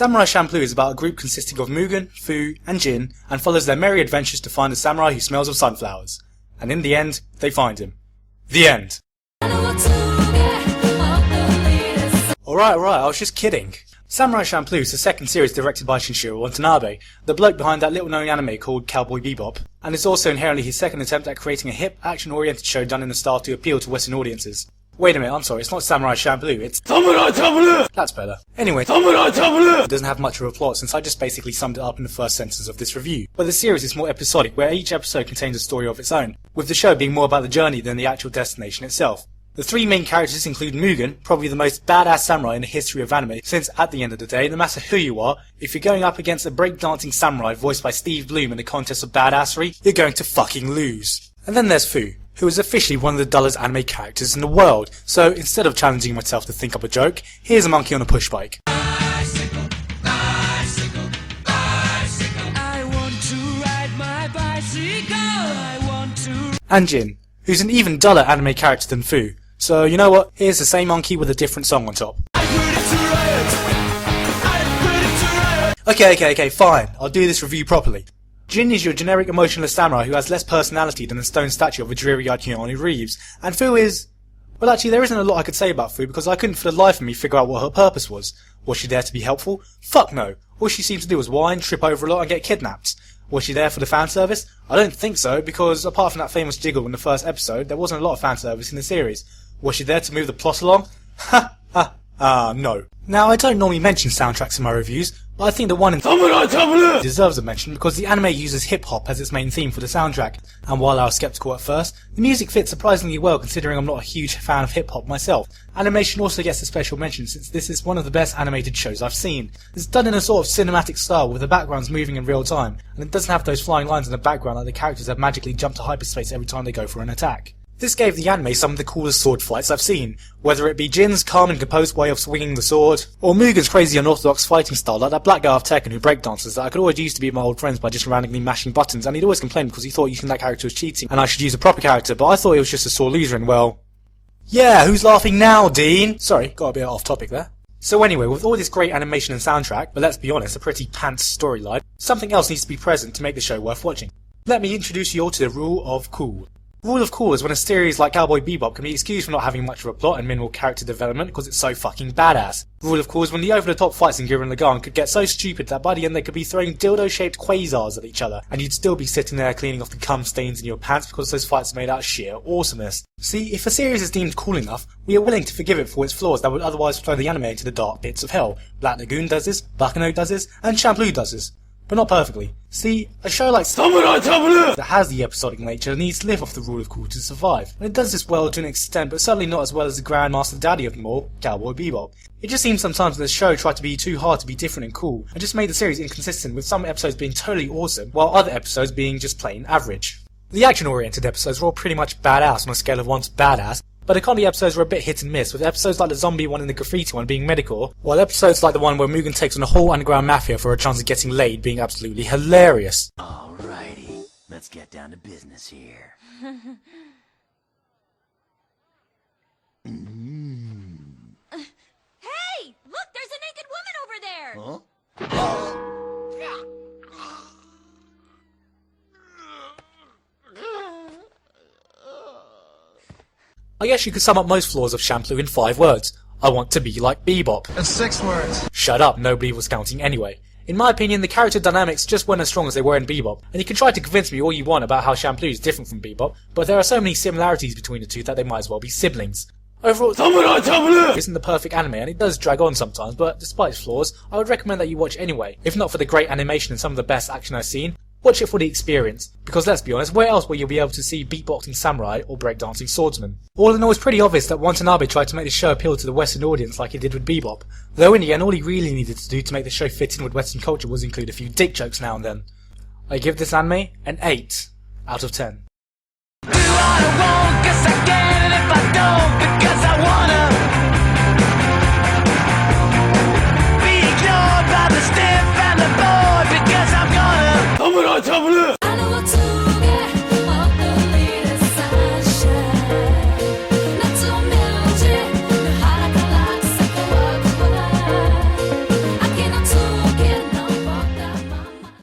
Samurai Champloo is about a group consisting of Mugen, Fu, and Jin, and follows their merry adventures to find a samurai who smells of sunflowers. And in the end, they find him. The end. Alright, I was just kidding. Samurai Champloo is the second series directed by Shinichiro Watanabe, the bloke behind that little known anime called Cowboy Bebop, and it's also inherently his second attempt at creating a hip, action-oriented show done in a style to appeal to Western audiences. Wait a minute, I'm sorry, it's not Samurai Champloo, it's Samurai Champloo! That's better. Anyway, Samurai Champloo! It doesn't have much of a plot since I just basically summed it up in the first sentence of this review. But the series is more episodic, where each episode contains a story of its own, with the show being more about the journey than the actual destination itself. The three main characters include Mugen, probably the most badass samurai in the history of anime, since at the end of the day, no matter who you are, if you're going up against a breakdancing samurai voiced by Steve Bloom in a contest of badassery, you're going to fucking lose. And then there's Fu, who is officially one of the dullest anime characters in the world, so instead of challenging myself to think up a joke, here's a monkey on a push bike. Bicycle, bicycle, bicycle. I want to ride my bicycle, I want to... And Jin, who's an even duller anime character than Fu. So, you know what? Here's the same monkey with a different song on top. Okay, fine. I'll do this review properly. Jin is your generic emotionless samurai who has less personality than the stone statue of a dreary-eyed Keanu Reeves. And Fu is... Well, actually, there isn't a lot I could say about Fu because I couldn't for the life of me figure out what her purpose was. Was she there to be helpful? Fuck no. All she seemed to do was whine, trip over a lot and get kidnapped. Was she there for the fan service? I don't think so, because apart from that famous jiggle in the first episode, there wasn't a lot of fan service in the series. Was she there to move the plot along? No. Now, I don't normally mention soundtracks in my reviews, but I think the one in deserves a mention because the anime uses hip-hop as its main theme for the soundtrack, and while I was skeptical at first, the music fits surprisingly well considering I'm not a huge fan of hip-hop myself. Animation also gets a special mention since this is one of the best animated shows I've seen. It's done in a sort of cinematic style with the backgrounds moving in real time, and it doesn't have those flying lines in the background like the characters have magically jumped to hyperspace every time they go for an attack. This gave the anime some of the coolest sword fights I've seen, whether it be Jin's calm and composed way of swinging the sword, or Mugen's crazy unorthodox fighting style like that black guy of Tekken who breakdances that I could always use to beat my old friends by just randomly mashing buttons, and he'd always complain because he thought using that character was cheating and I should use a proper character, but I thought he was just a sore loser and well... Yeah, who's laughing now, Dean? Sorry, got a bit off topic there. So anyway, with all this great animation and soundtrack, but let's be honest, a pretty pants storyline, something else needs to be present to make the show worth watching. Let me introduce you all to the rule of cool. Rule of cool is when a series like Cowboy Bebop can be excused for not having much of a plot and minimal character development because it's so fucking badass. Rule of cool is when the over-the-top fights in Gurren Lagann could get so stupid that by the end they could be throwing dildo-shaped quasars at each other, and you'd still be sitting there cleaning off the cum stains in your pants because those fights are made out of sheer awesomeness. See, if a series is deemed cool enough, we are willing to forgive it for its flaws that would otherwise throw the anime into the dark pits of hell. Black Lagoon does this, Baccano does this, and Champloo does this. But not perfectly. See, a show like Samurai Champloo that has the episodic nature needs to live off the rule of cool to survive, and it does this well to an extent, but certainly not as well as the grandmaster daddy of them all, Cowboy Bebop. It just seems sometimes that the show tried to be too hard to be different and cool, and just made the series inconsistent, with some episodes being totally awesome, while other episodes being just plain average. The action-oriented episodes were all pretty much badass on a scale of 1 to badass, but the comedy episodes were a bit hit and miss, with episodes like the zombie one and the graffiti one being medical, while episodes like the one where Mugen takes on a whole underground mafia for a chance of getting laid being absolutely hilarious. Alrighty, let's get down to business here. Hey! Look, there's a naked woman over there! Huh? I guess you could sum up most flaws of Champloo in 5 words. I want to be like Bebop. That's 6 words. Shut up, nobody was counting anyway. In my opinion, the character dynamics just weren't as strong as they were in Bebop, and you can try to convince me all you want about how Champloo is different from Bebop, but there are so many similarities between the two that they might as well be siblings. Overall, Champloo isn't the perfect anime, and it does drag on sometimes, but despite its flaws, I would recommend that you watch anyway, if not for the great animation and some of the best action I've seen. Watch it for the experience, because let's be honest, where else will you be able to see beatboxing samurai or breakdancing swordsmen? All in all, it's pretty obvious that Watanabe tried to make the show appeal to the Western audience like he did with Bebop, though in the end all he really needed to do to make the show fit in with Western culture was include a few dick jokes now and then. I give this anime an 8 out of 10.